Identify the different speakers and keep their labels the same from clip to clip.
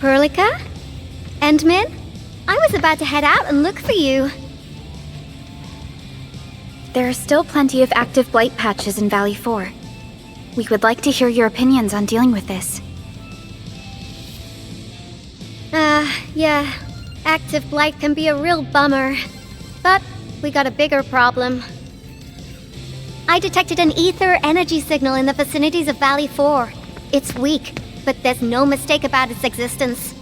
Speaker 1: Perlica? Endmin? I was about to head out and look for you.
Speaker 2: There are still plenty of active blight patches in Valley 4. We would like to hear your opinions on dealing with this.
Speaker 1: Yeah. Active blight can be a real bummer. But we got a bigger problem. I detected an ether energy signal in the vicinities of Valley 4. It's weak, but there's no mistake about its existence.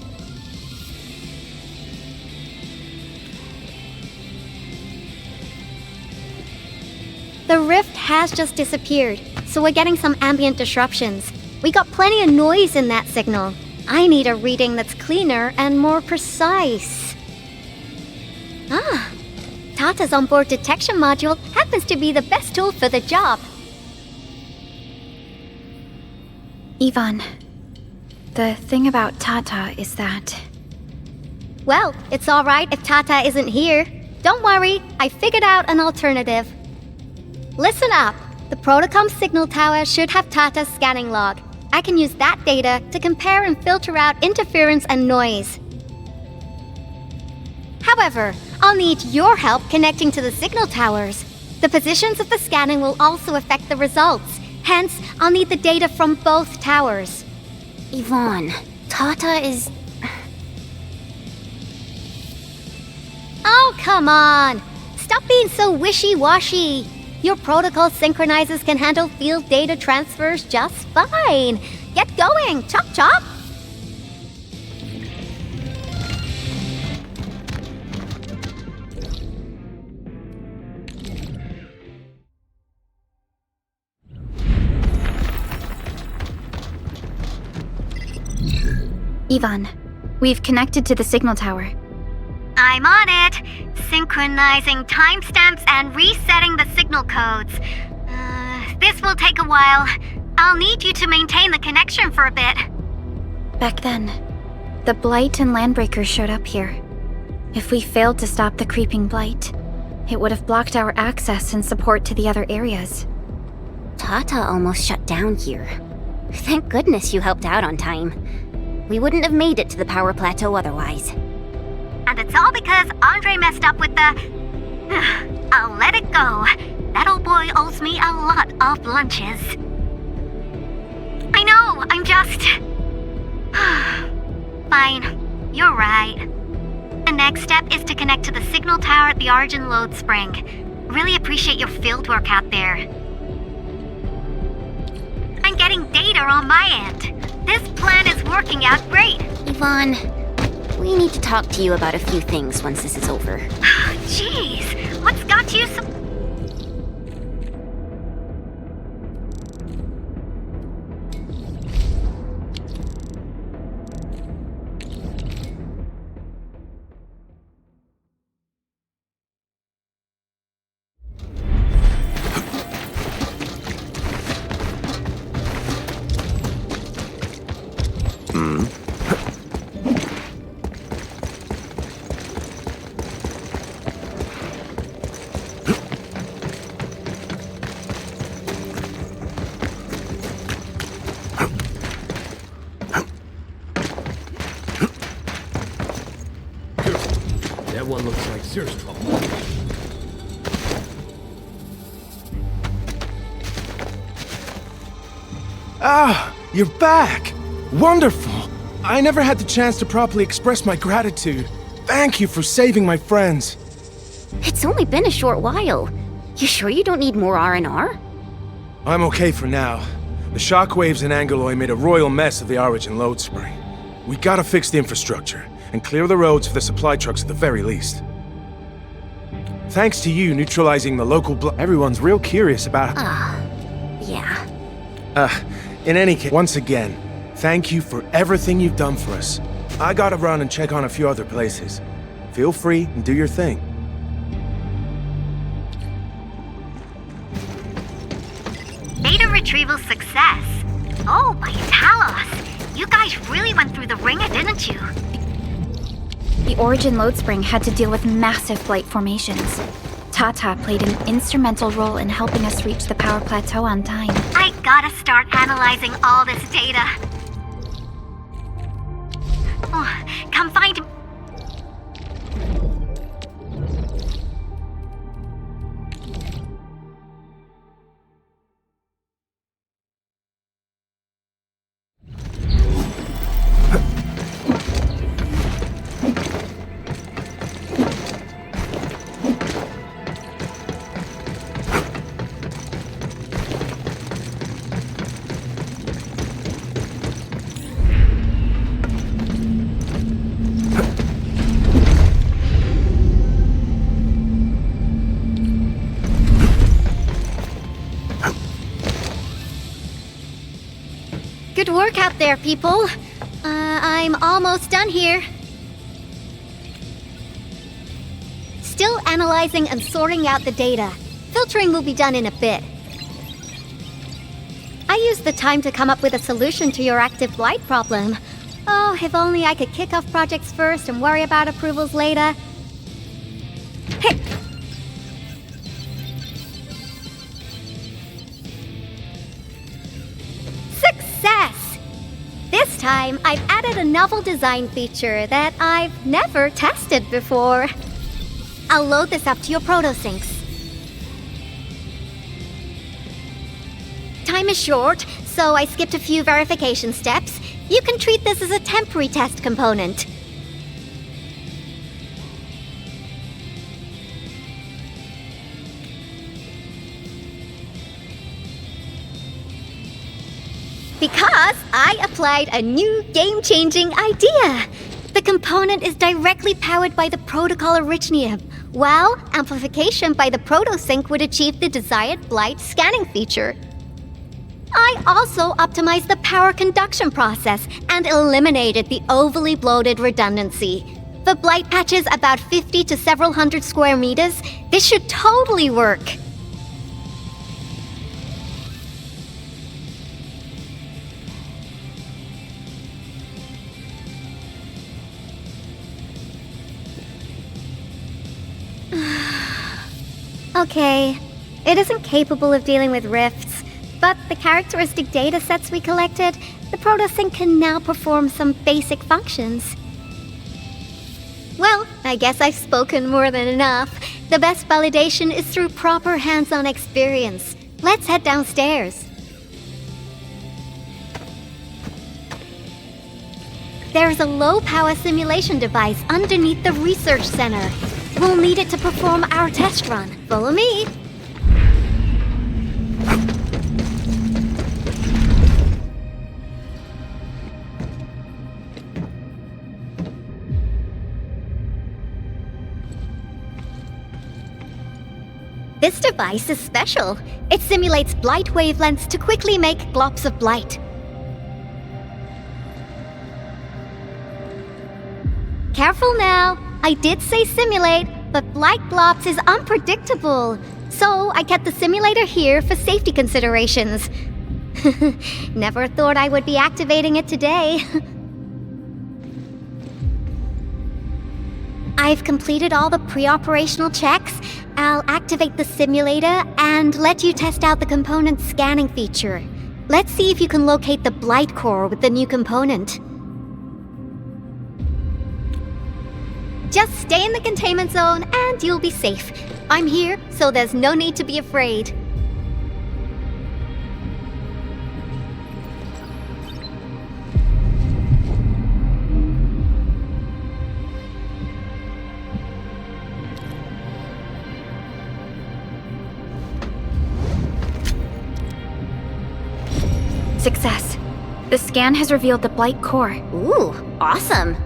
Speaker 1: The rift has just disappeared, so we're getting some ambient disruptions. We got plenty of noise in that signal. I need a reading that's cleaner and more precise. Tata's onboard detection module happens to be the best tool for the job.
Speaker 2: Yvonne, the thing about Tata is that...
Speaker 1: Well, it's alright if Tata isn't here. Don't worry, I figured out an alternative. Listen up. The Protocom signal tower should have Tata's scanning log. I can use that data to compare and filter out interference and noise. However, I'll need your help connecting to the signal towers. The positions of the scanning will also affect the results. Hence, I'll need the data from both towers.
Speaker 3: Yvonne, Tata is...
Speaker 1: Oh, come on! Stop being so wishy-washy! Your protocol synchronizers can handle field data transfers just fine. Get going, chop chop!
Speaker 2: Yvonne, we've connected to the signal tower.
Speaker 1: I'm on it. Synchronizing timestamps and resetting the signal codes. This will take a while. I'll need you to maintain the connection for a bit.
Speaker 2: Back then, the Blight and Landbreakers showed up here. If we failed to stop the creeping Blight, it would have blocked our access and support to the other areas.
Speaker 3: Tata almost shut down here. Thank goodness you helped out on time. We wouldn't have made it to the power plateau otherwise.
Speaker 1: And it's all because Andre messed up with the... I'll let it go. That old boy owes me a lot of lunches. I know, I'm just... Fine, you're right. The next step is to connect to the signal tower at the Origin Load Spring. Really appreciate your field work out there. I'm getting data on my end. This plan is working out great.
Speaker 3: Yvonne, we need to talk to you about a few things once this is over.
Speaker 1: Jeez, what's got you so...
Speaker 4: That one looks like serious trouble.
Speaker 5: Ah, you're back! Wonderful! I never had the chance to properly express my gratitude. Thank you for saving my friends.
Speaker 3: It's only been a short while. You sure you don't need more R&R?
Speaker 5: I'm okay for now. The shockwaves in Angeloy made a royal mess of the Origin Load Spring. We gotta fix the infrastructure, and clear the roads for the supply trucks at the very least. Thanks to you neutralizing the local everyone's real curious about...
Speaker 3: Yeah.
Speaker 5: In any case, once again, thank you for everything you've done for us. I gotta run and check on a few other places. Feel free and do your thing.
Speaker 1: Data retrieval success. Oh, my Talos. You guys really went through the ringer, didn't you?
Speaker 2: The Origin Load Spring had to deal with massive blight formations. Tata played an instrumental role in helping us reach the power plateau on time.
Speaker 1: I gotta start analyzing all this data. No! Come find me! Good work out there, people. I'm almost done here. Still analyzing and sorting out the data. Filtering will be done in a bit. I used the time to come up with a solution to your active blight problem. Oh, if only I could kick off projects first and worry about approvals later. Hey! Success! This time, I've added a novel design feature that I've never tested before. I'll load this up to your proto-syncs. Time is short, so I skipped a few verification steps. You can treat this as a temporary test component. Because I applied a new game-changing idea. The component is directly powered by the protocol Originium, while amplification by the protosync would achieve the desired blight scanning feature. I also optimized the power conduction process and eliminated the overly bloated redundancy. For blight patches about 50 to several hundred square meters, this should totally work. Okay, it isn't capable of dealing with rifts, but the characteristic data sets we collected, the protosync can now perform some basic functions. Well, I guess I've spoken more than enough. The best validation is through proper hands-on experience. Let's head downstairs. There's a low-power simulation device underneath the research center. We'll need it to perform our test run. Follow me. This device is special. It simulates blight wavelengths to quickly make glops of blight. Careful now. I did say simulate, but blight glops is unpredictable. So I kept the simulator here for safety considerations. Never thought I would be activating it today. I've completed all the pre-operational checks. I'll activate the simulator and let you test out the component scanning feature. Let's see if you can locate the blight core with the new component. Just stay in the containment zone and you'll be safe. I'm here, so there's no need to be afraid.
Speaker 2: Success. The scan has revealed the blight core.
Speaker 3: Ooh, awesome.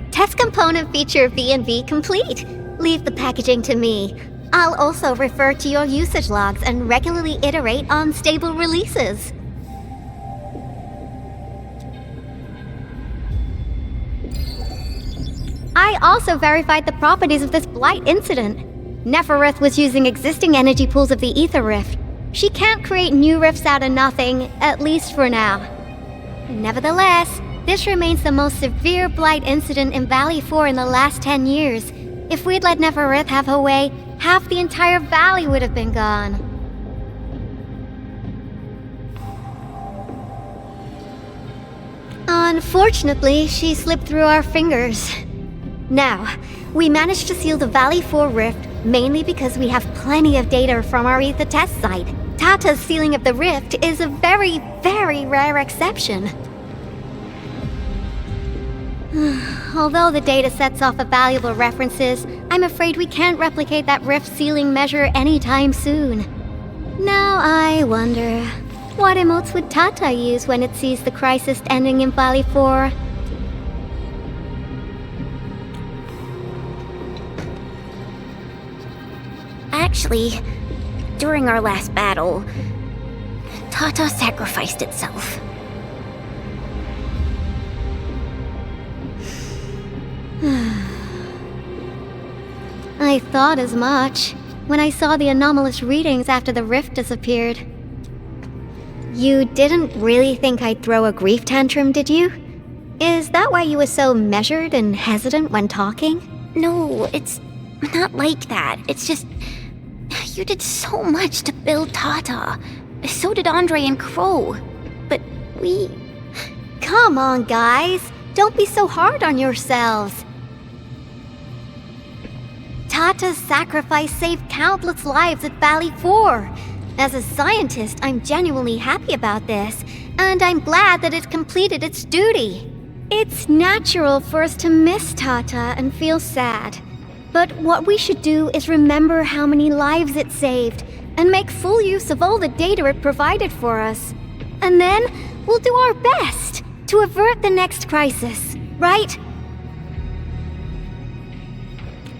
Speaker 1: Test component feature V&V complete. Leave the packaging to me. I'll also refer to your usage logs and regularly iterate on stable releases. I also verified the properties of this blight incident. Neferith was using existing energy pools of the Ether Rift. She can't create new rifts out of nothing, at least for now. Nevertheless, this remains the most severe blight incident in Valley 4 in the last 10 years. If we'd let Neferith have her way, half the entire valley would have been gone. Unfortunately, she slipped through our fingers. Now, we managed to seal the Valley 4 rift mainly because we have plenty of data from our Ether test site. Tata's sealing of the rift is a very, very rare exception. Although the data sets off of valuable references, I'm afraid we can't replicate that rift sealing measure anytime soon. Now I wonder, what emotes would Tata use when it sees the crisis ending in Valley 4?
Speaker 3: Actually, during our last battle, Tata sacrificed itself.
Speaker 1: I thought as much when I saw the anomalous readings after the rift disappeared. You didn't really think I'd throw a grief tantrum, did you? Is that why you were so measured and hesitant when talking?
Speaker 3: No, it's not like that. It's just... you did so much to build Tata. So did Andre and Crow. But we...
Speaker 1: Come on, guys. Don't be so hard on yourselves. Tata's sacrifice saved countless lives at Valley 4. As a scientist, I'm genuinely happy about this, and I'm glad that it completed its duty. It's natural for us to miss Tata and feel sad. But what we should do is remember how many lives it saved, and make full use of all the data it provided for us. And then, we'll do our best to avert the next crisis, right?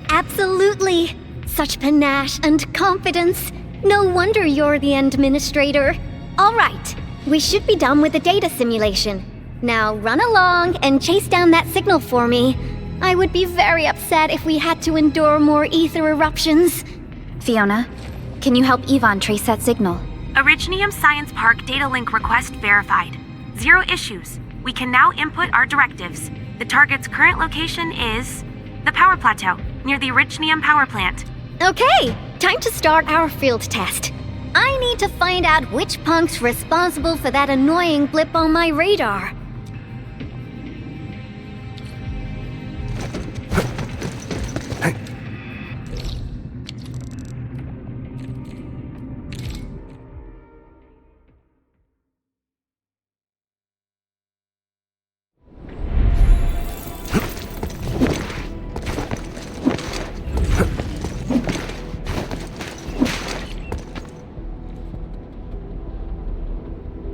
Speaker 1: Absolutely! Such panache and confidence. No wonder you're the administrator. All right, we should be done with the data simulation. Now run along and chase down that signal for me. I would be very upset if we had to endure more ether eruptions.
Speaker 2: Fiona, can you help Yvonne trace that signal?
Speaker 6: Originium Science Park data link request verified. 0 issues. We can now input our directives. The target's current location is the power plateau, near the Originium power plant.
Speaker 1: Okay, time to start our field test. I need to find out which punk's responsible for that annoying blip on my radar.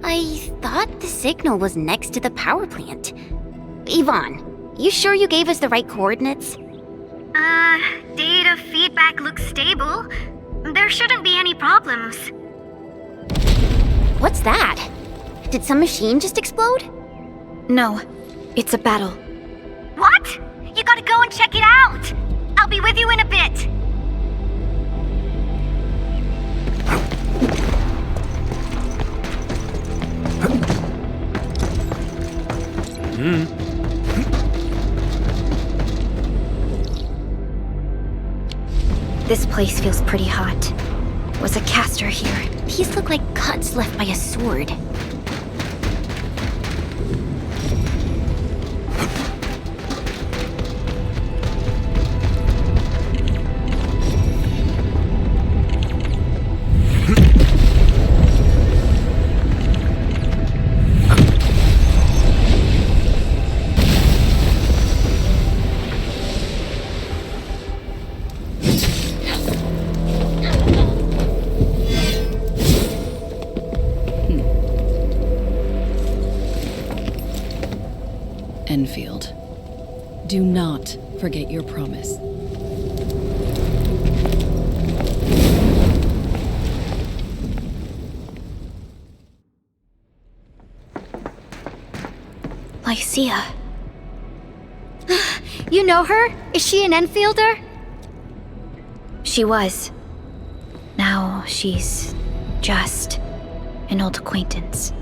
Speaker 3: I thought the signal was next to the power plant. Yvonne, you sure you gave us the right coordinates?
Speaker 1: Data feedback looks stable. There shouldn't be any problems.
Speaker 3: What's that? Did some machine just explode?
Speaker 2: No, it's a battle.
Speaker 1: What? You gotta go and check it out! I'll be with you in a bit.
Speaker 2: This place feels pretty hot. Was a caster here?
Speaker 3: These look like cuts left by a sword.
Speaker 7: Enfield, do not forget your promise.
Speaker 2: Lycia.
Speaker 1: You know her? Is she an Enfielder?
Speaker 2: She was. Now she's just an old acquaintance.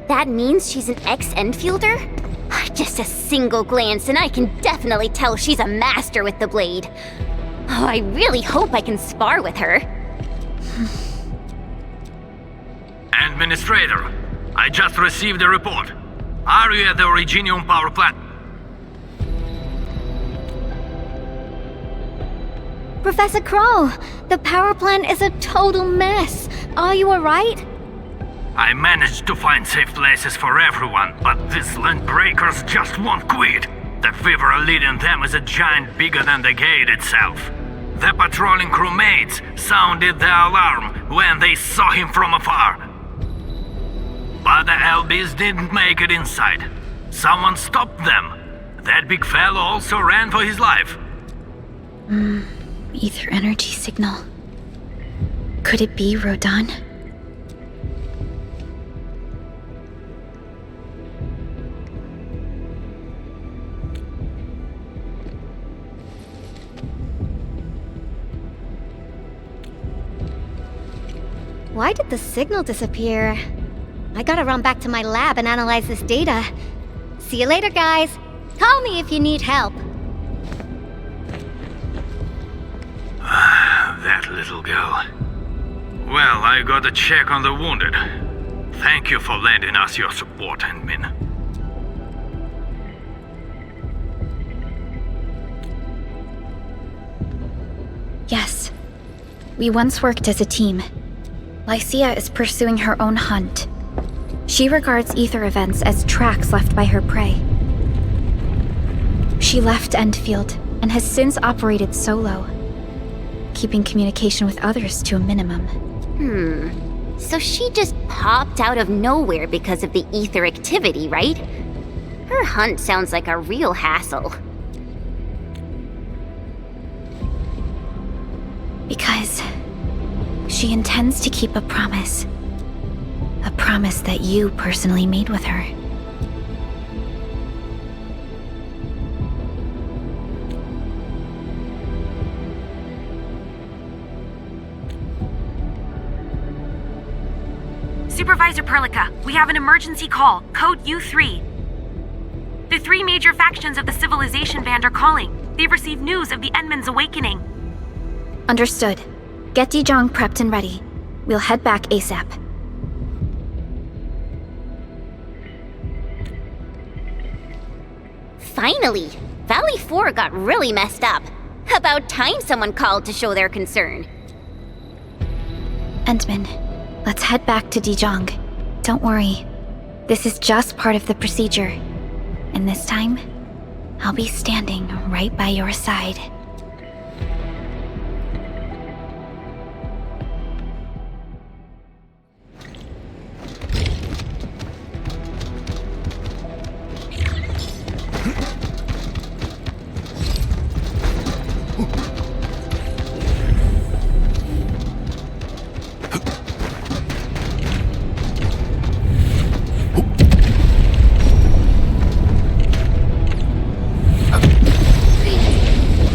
Speaker 3: That means she's an ex-endfielder? Just a single glance and I can definitely tell she's a master with the blade. Oh, I really hope I can spar with her.
Speaker 8: Administrator, I just received a report. Are you at the Originium power plant?
Speaker 1: Professor Crow, the power plant is a total mess. Are you alright?
Speaker 8: I managed to find safe places for everyone, but these land breakers just won't quit. The fever leading them is a giant bigger than the gate itself. The patrolling crewmates sounded the alarm when they saw him from afar. But the LBs didn't make it inside. Someone stopped them. That big fellow also ran for his life.
Speaker 2: Ether energy signal. Could it be Rodan?
Speaker 1: Why did the signal disappear? I gotta run back to my lab and analyze this data. See you later, guys. Call me if you need help.
Speaker 8: That little girl. Well, I gotta check on the wounded. Thank you for lending us your support, Endmin.
Speaker 2: Yes. We once worked as a team. Lycia is pursuing her own hunt. She regards ether events as tracks left by her prey. She left Endfield and has since operated solo, keeping communication with others to a minimum.
Speaker 3: So she just popped out of nowhere because of the ether activity, right? Her hunt sounds like a real hassle.
Speaker 2: Because she intends to keep a promise. A promise that you personally made with her.
Speaker 6: Supervisor Perlica, we have an emergency call, code U3. The three major factions of the Civilization Band are calling. They've received news of the Endman's awakening.
Speaker 2: Understood. Get Dijong prepped and ready. We'll head back ASAP.
Speaker 3: Finally! Valley 4 got really messed up. About time someone called to show their concern.
Speaker 2: Endman, let's head back to Dijong. Don't worry. This is just part of the procedure. And this time, I'll be standing right by your side.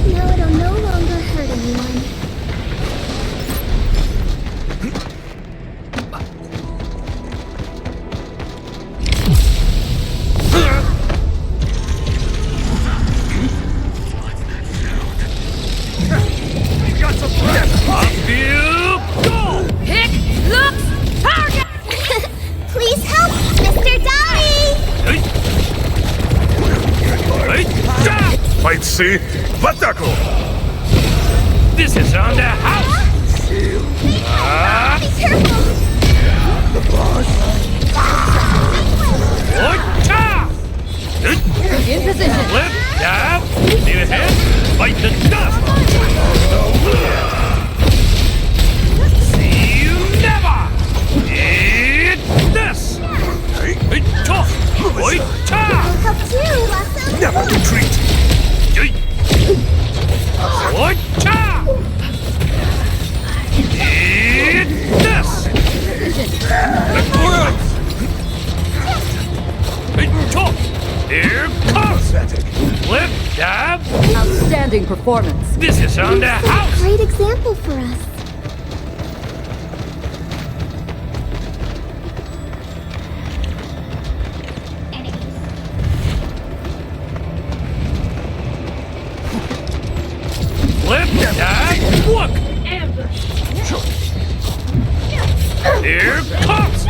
Speaker 1: Now it'll no longer hurt anyone. Please help, Mr. Daddy!
Speaker 5: Fight C, Vataco!
Speaker 8: This is on the house!
Speaker 1: Be careful!
Speaker 7: In position.
Speaker 8: Flip, down, leave it head, fight the dust! See you never! Eat this!
Speaker 1: Help too, Lasso!
Speaker 5: Never retreat!
Speaker 8: Eat this! Here comes!
Speaker 5: pathetic.
Speaker 4: Flip, dab.
Speaker 7: Outstanding performance.
Speaker 4: This is on the house.
Speaker 1: Great example for us.
Speaker 4: Flip, dab. Look. Here comes.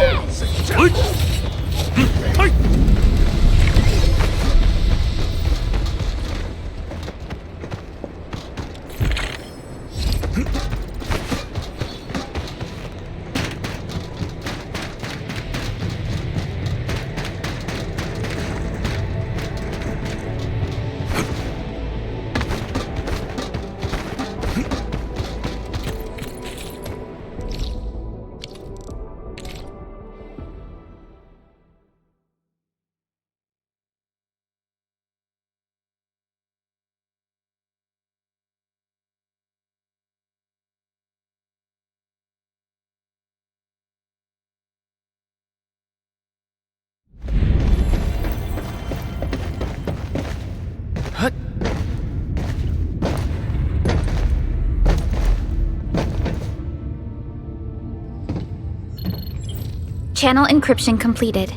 Speaker 2: Channel encryption completed.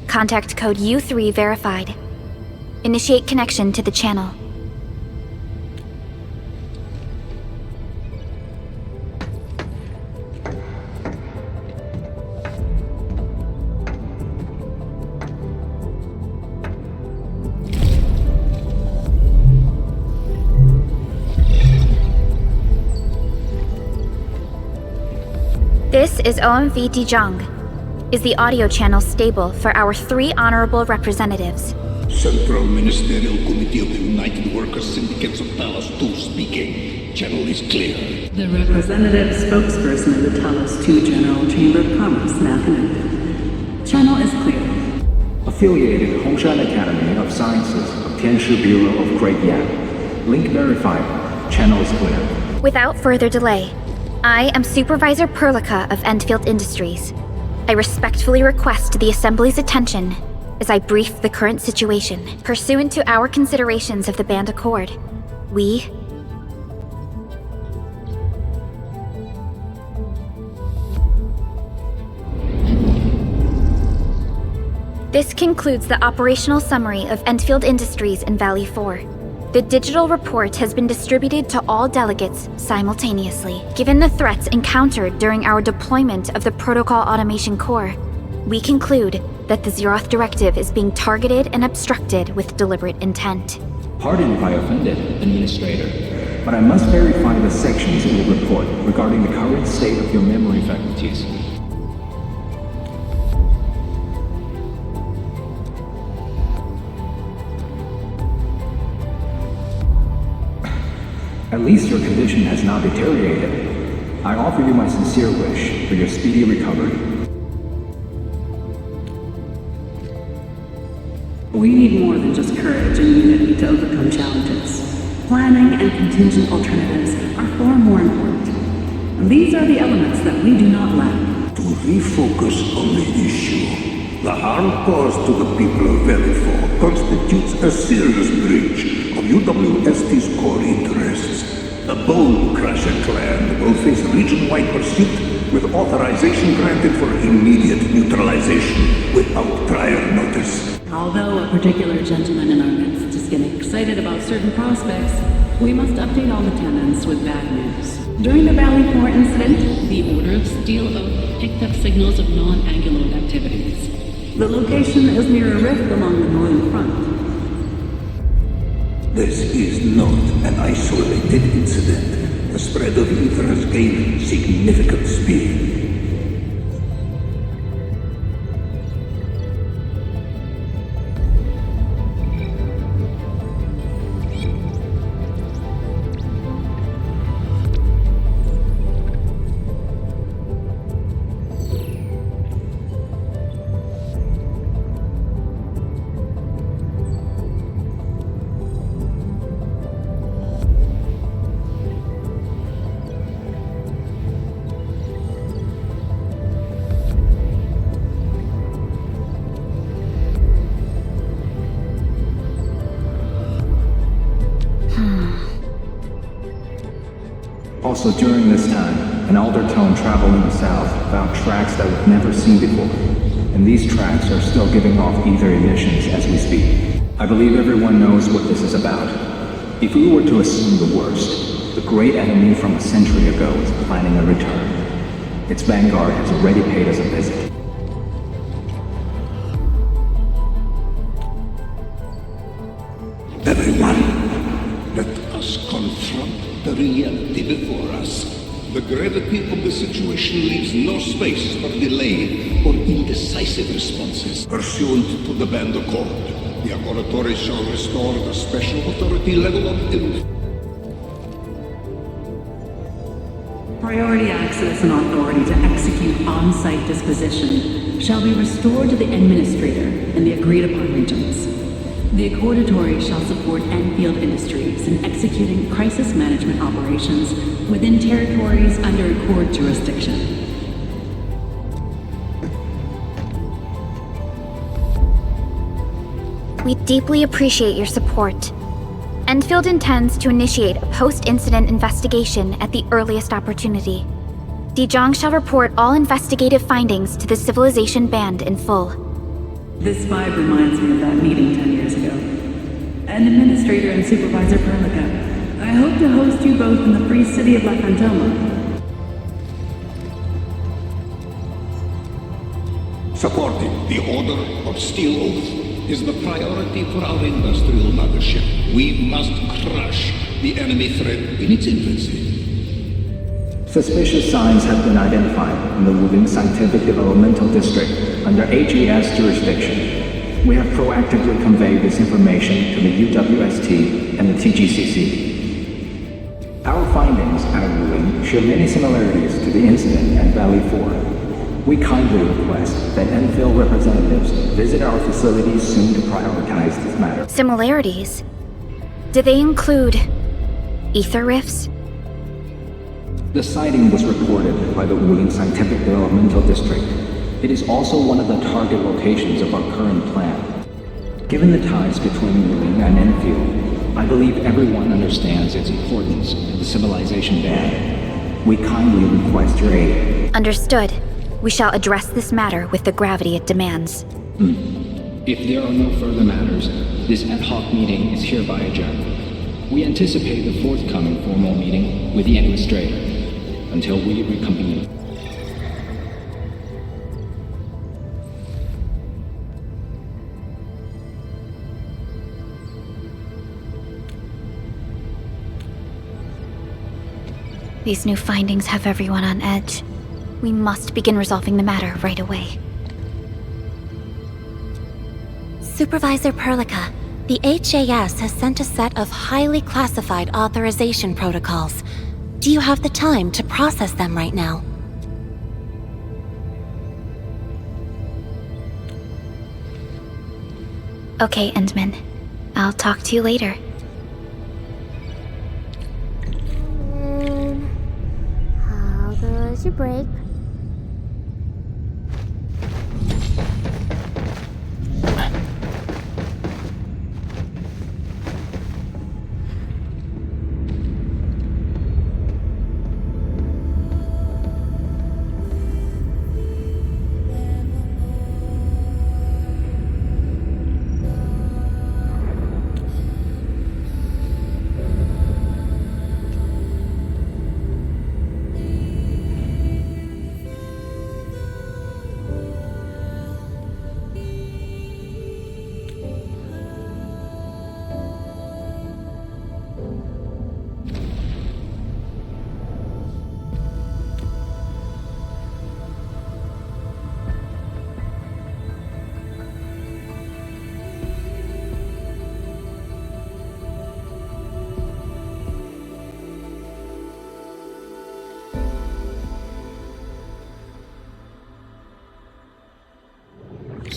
Speaker 2: Contact code U3 verified. Initiate connection to the channel. This is OMV Dijong. Is the audio channel stable for our 3 honorable representatives?
Speaker 9: Central Ministerial Committee of the United Workers Syndicates of Talos 2 speaking. Channel is clear.
Speaker 10: The representative spokesperson of the Talos 2 General Chamber of Commerce now connected. Channel is clear.
Speaker 11: Affiliated Hongshan Academy of Sciences of Tianshi Bureau of Great Yan. Link verified. Channel is clear.
Speaker 2: Without further delay, I am Supervisor Perlica of Endfield Industries. I respectfully request the Assembly's attention as I brief the current situation. Pursuant to our considerations of the Band Accord, we... This concludes the operational summary of Endfield Industries in Valley 4. The digital report has been distributed to all delegates simultaneously. Given the threats encountered during our deployment of the Protocol Automation Core, we conclude that the Zeroth Directive is being targeted and obstructed with deliberate intent.
Speaker 11: Pardon if I offended, Administrator, but I must verify the sections in the report regarding the current state of your memory faculties. At least your condition has not deteriorated. I offer you my sincere wish for your speedy recovery.
Speaker 10: We need more than just courage and unity to overcome challenges. Planning and contingent alternatives are far more important. And these are the elements that we do not lack.
Speaker 9: To refocus on the issue, the harm caused to the people of Valley 4 constitutes a serious breach of UWST's core interests. The Bone Crusher clan will face region-wide pursuit with authorization granted for immediate neutralization without prior notice.
Speaker 10: Although a particular gentleman in our midst is getting excited about certain prospects, we must update all the tenants with bad news. During the Valley 4 incident, the Order of Steel Oak picked up signals of non-anguloid activities. The location is near a rift along the northern front.
Speaker 9: This is not an isolated incident. The spread of ether has gained significant speed.
Speaker 11: Also, during this time, an Aldertone traveling south found tracks that we've never seen before. And these tracks are still giving off ether emissions as we speak. I believe everyone knows what this is about. If we were to assume the worst, the great enemy from a century ago is planning a return. Its vanguard has already paid us a visit.
Speaker 9: Everyone, let us confront the reality before us. The gravity of the situation leaves no space for delay or indecisive responses. Pursuant to the Band Accord, the Laboratory shall restore the special authority level of
Speaker 10: Priority access and authority to execute on-site disposition shall be restored to the Administrator and the agreed-upon regions. The Accordatory shall support Enfield Industries in executing crisis management operations within territories under Accord jurisdiction.
Speaker 2: We deeply appreciate your support. Enfield intends to initiate a post-incident investigation at the earliest opportunity. Dijong shall report all investigative findings to the Civilization Band in full.
Speaker 10: This vibe reminds me of that meeting 10 years ago. And Administrator and Supervisor Perlica, I hope to host you both in the free city of La Fantoma.
Speaker 9: Supporting the Order of Steel Oath is the priority for our industrial mothership. We must crush the enemy threat in its infancy.
Speaker 11: Suspicious signs have been identified in the Wuling Scientific Developmental District under HES jurisdiction. We have proactively conveyed this information to the UWST and the TGCC. Our findings at Wuling show many similarities to the incident at Valley 4. We kindly request that Enfield representatives visit our facilities soon to prioritize this matter.
Speaker 2: Similarities? Do they include ether rifts?
Speaker 11: The sighting was reported by the Wuling Scientific Developmental District. It is also one of the target locations of our current plan. Given the ties between Wuling and Enfield, I believe everyone understands its importance to the Civilization Band. We kindly request your aid.
Speaker 2: Understood. We shall address this matter with the gravity it demands.
Speaker 11: If there are no further matters, this ad hoc meeting is hereby adjourned. We anticipate the forthcoming formal meeting with the Administrator until we reconvene.
Speaker 2: These new findings have everyone on edge. We must begin resolving the matter right away.
Speaker 12: Supervisor Perlica, the HAS has sent a set of highly classified authorization protocols. Do you have the time to process them right now?
Speaker 2: Okay, Endman. I'll talk to you later.
Speaker 1: How goes your break?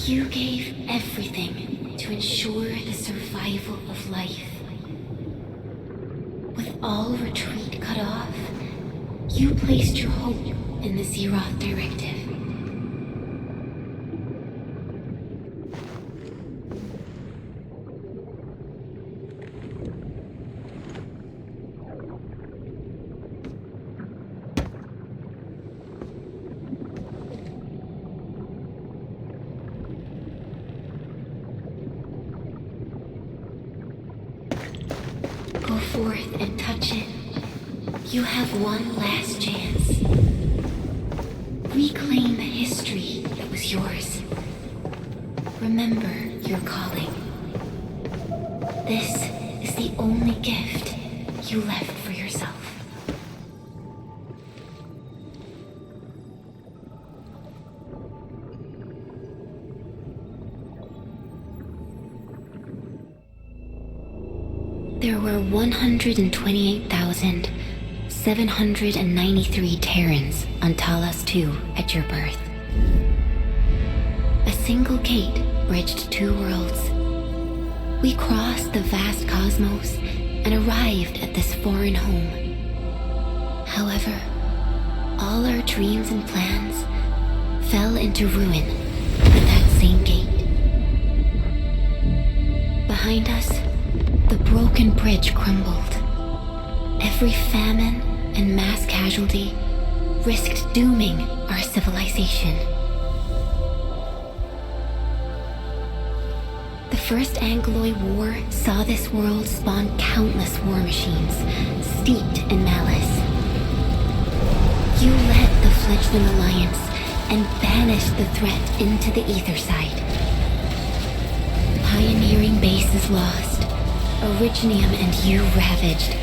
Speaker 12: You gave everything to ensure the survival of life. With all retreat cut off, you placed your hope in the Zeroth Directive. forth and touch it, you have one last chance. Reclaim the history that was yours. Remember your calling. This is the only gift you left for yourself. There were 128,793 Terrans on Talos 2 at your birth. A single gate bridged two worlds. We crossed the vast cosmos and arrived at this foreign home. However, all our dreams and plans fell into ruin at that same gate. Behind us, the broken bridge crumbled. Every famine and mass casualty risked dooming our civilization. The First Angloid War saw this world spawn countless war machines, steeped in malice. You led the fledgling alliance and banished the threat into the ether side. Pioneering bases lost, Originium and you ravaged.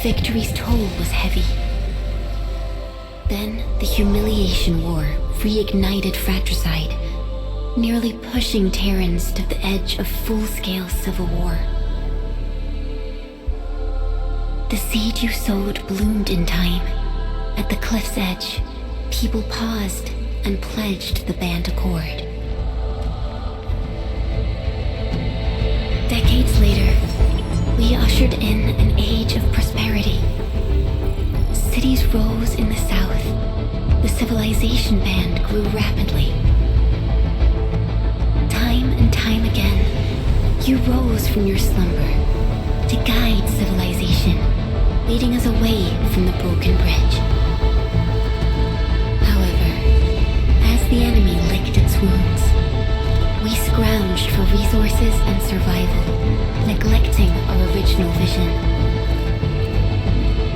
Speaker 12: Victory's toll was heavy. Then the Humiliation War reignited fratricide, nearly pushing Terrans to the edge of full-scale civil war. The seed you sowed bloomed in time. At the cliff's edge, people paused and pledged the Band Accord. Decades later, we ushered in an age of prosperity. Cities rose in the south. The civilization band grew rapidly. Time and time again, you rose from your slumber to guide civilization, leading us away from the broken bridge. However, as the enemy licked its wounds, we scrounged for resources and survival, neglecting our original vision.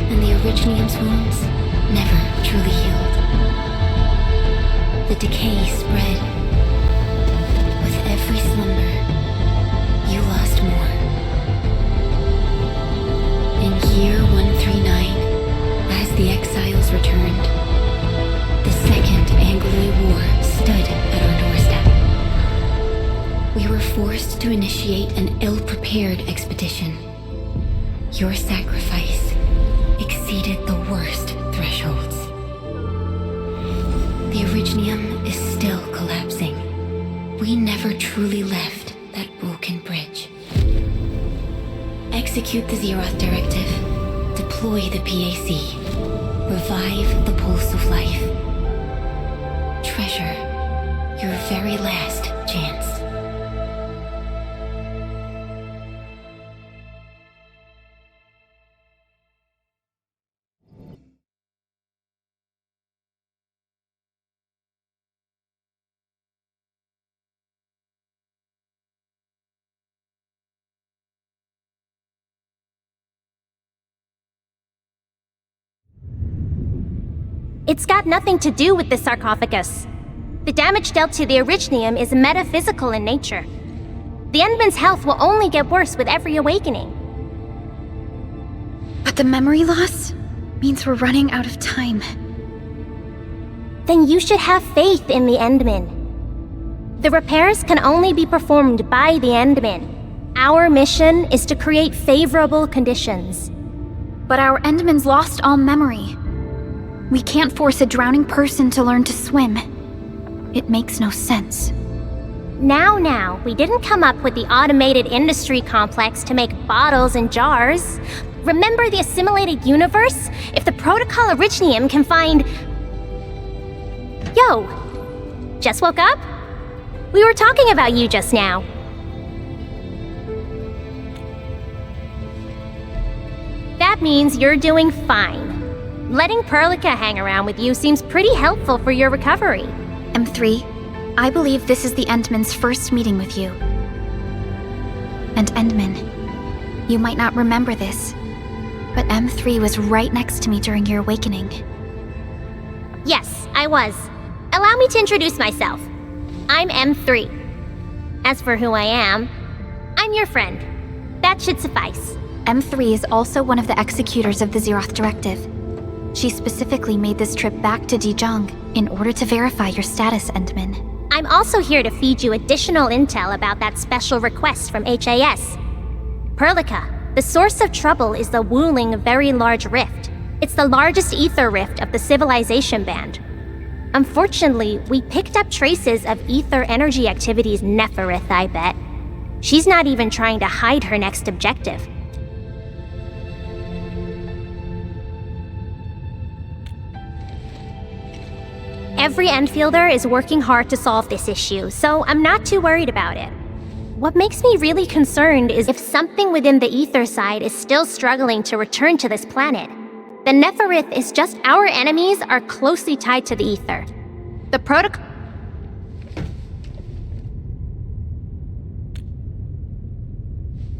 Speaker 12: And the Originium's wounds never truly healed. The decay spread. With every slumber, you lost more. In year 139, as the exiles returned, the Second Angloid War stood at our doorstep. We were forced to initiate an ill-prepared expedition. Your sacrifice exceeded the worst thresholds. The Originium is still collapsing. We never truly left that broken bridge. Execute the Zeroth Directive. Deploy the PAC. Revive the Pulse of Life. Treasure your very last chance.
Speaker 13: It's got nothing to do with the sarcophagus. The damage dealt to the Originium is metaphysical in nature. The Endman's health will only get worse with every awakening.
Speaker 2: But the memory loss means we're running out of time.
Speaker 13: Then you should have faith in the Endman. The repairs can only be performed by the Endman. Our mission is to create favorable conditions.
Speaker 2: But our Endman's lost all memory. We can't force a drowning person to learn to swim. It makes no sense.
Speaker 13: Now, we didn't come up with the automated industry complex to make bottles and jars. Remember the assimilated universe? If the Protocol Originium can find... Yo! Just woke up? We were talking about you just now. That means you're doing fine. Letting Perlica hang around with you seems pretty helpful for your recovery.
Speaker 2: M3, I believe this is the Endman's first meeting with you. And Endman, you might not remember this, But M3 was right next to me during your awakening.
Speaker 13: Yes, I was. Allow me to introduce myself. I'm M3. As for who I am, I'm your friend. That should suffice.
Speaker 2: M3 is also one of the executors of the Zeroth Directive. She specifically made this trip back to Dijon in order to verify your status, Endman.
Speaker 13: I'm also here to feed you additional intel about that special request from HAS. Perlica, the source of trouble is the Wuling Very Large Rift. It's the largest ether rift of the Civilization Band. Unfortunately, we picked up traces of ether energy activities Neferith, I bet. She's not even trying to hide her next objective. Every Enfielder is working hard to solve this issue, so I'm not too worried about it. What makes me really concerned is if something within the ether side is still struggling to return to this planet. The Neferith is just our enemies are closely tied to the ether. The protocol...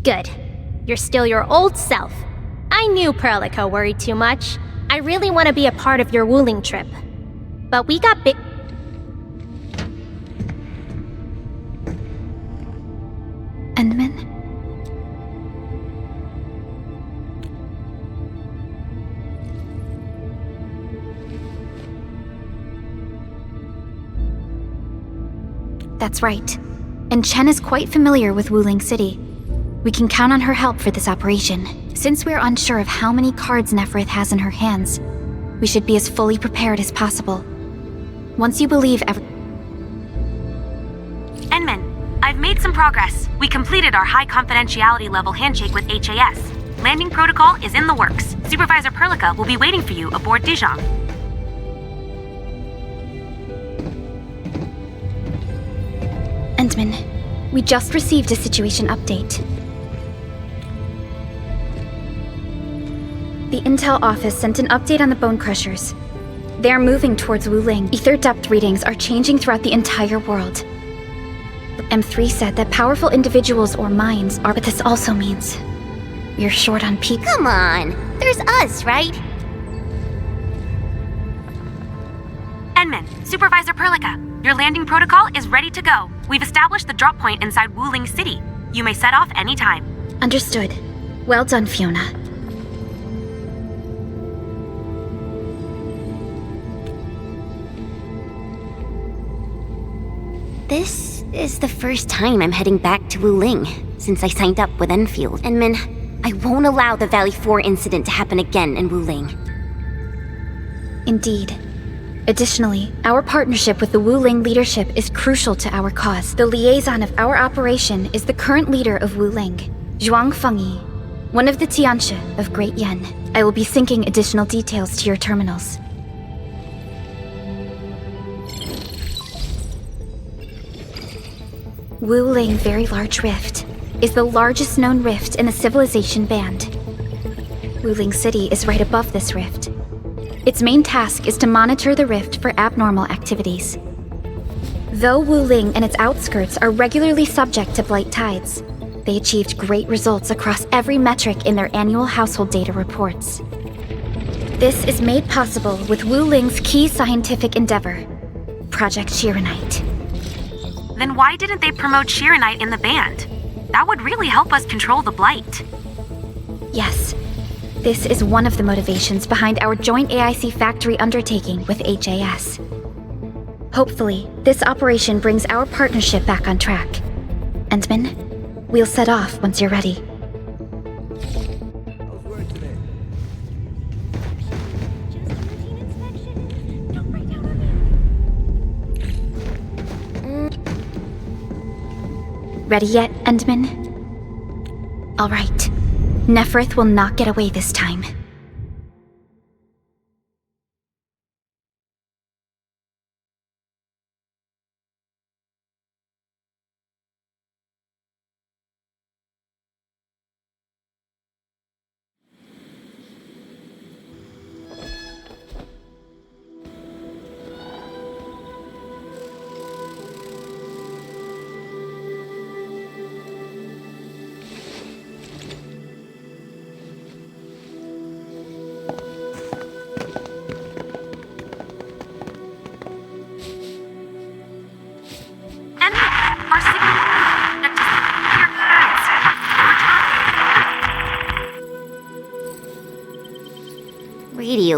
Speaker 13: Good. You're still your old self. I knew Perlica worried too much. I really want to be a part of your Wuling trip. But we got big...
Speaker 2: Endman? That's right. And Chen is quite familiar with Wuling City. We can count on her help for this operation. Since we're unsure of how many cards Neferith has in her hands, we should be as fully prepared as possible. Once you believe
Speaker 6: Enman, I've made some progress. We completed our high confidentiality level handshake with HAS. Landing protocol is in the works. Supervisor Perlica will be waiting for you aboard Dijon.
Speaker 2: Endman, we just received a situation update. The Intel office sent an update on the Bone Crushers. They are moving towards Wuling. Ether depth readings are changing throughout the entire world. M3 said that powerful individuals or minds are, but this also means we're short on people.
Speaker 3: Come on, there's us, right?
Speaker 6: Enman, Supervisor Perlica, your landing protocol is ready to go. We've established the drop point inside Wuling City. You may set off anytime.
Speaker 2: Understood. Well done, Fiona.
Speaker 3: This is the first time I'm heading back to Wuling since I signed up with Enfield. Enman, I won't allow the Valley 4 incident to happen again in Wuling.
Speaker 2: Indeed. Additionally, our partnership with the Wuling leadership is crucial to our cause. The liaison of our operation is the current leader of Wuling, Zhuang Fengyi, one of the Tianxia of Great Yen. I will be syncing additional details to your terminals. Wuling Very Large Rift is the largest known rift in the Civilization Band. Wuling City is right above this rift. Its main task is to monitor the rift for abnormal activities. Though Wuling and its outskirts are regularly subject to blight tides, they achieved great results across every metric in their annual household data reports. This is made possible with Wuling's key scientific endeavor, Project Shiranite.
Speaker 6: Then why didn't they promote Shiranite in the band? That would really help us control the blight.
Speaker 2: Yes. This is one of the motivations behind our joint AIC factory undertaking with HAS. Hopefully, this operation brings our partnership back on track. Endman, we'll set off once you're ready. Ready yet, Endman? All right. Neferith will not get away this time.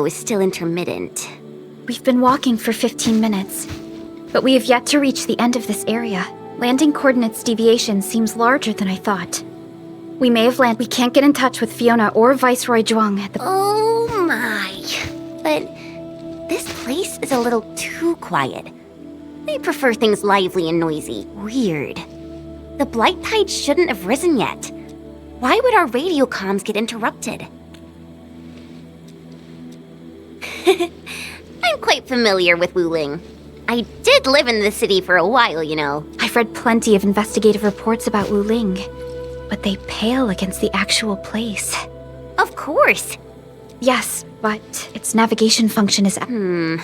Speaker 3: audio is still intermittent.
Speaker 2: We've been walking for 15 minutes, but we have yet to reach the end of this area. Landing coordinates deviation seems larger than I thought. We may have landed. We can't get in touch with Fiona or Viceroy Zhuang at the.
Speaker 3: Oh my. But this place is a little too quiet. They prefer things lively and noisy. Weird. The Blight Tide shouldn't have risen yet. Why would our radio comms get interrupted? I'm quite familiar with Wuling. I did live in the city for a while, you know.
Speaker 2: I've read plenty of investigative reports about Wuling, but they pale against the actual place.
Speaker 3: Of course.
Speaker 2: Yes, but its navigation function is.
Speaker 3: Time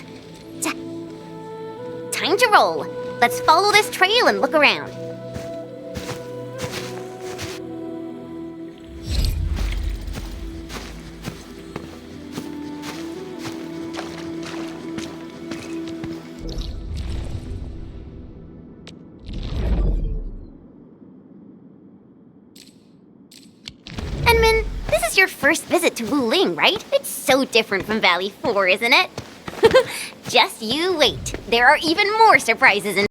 Speaker 3: to roll. Let's follow this trail and look around. Enman, this is your first visit to Wuling, right? It's so different from Valley 4, isn't it? Just you wait. There are even more surprises in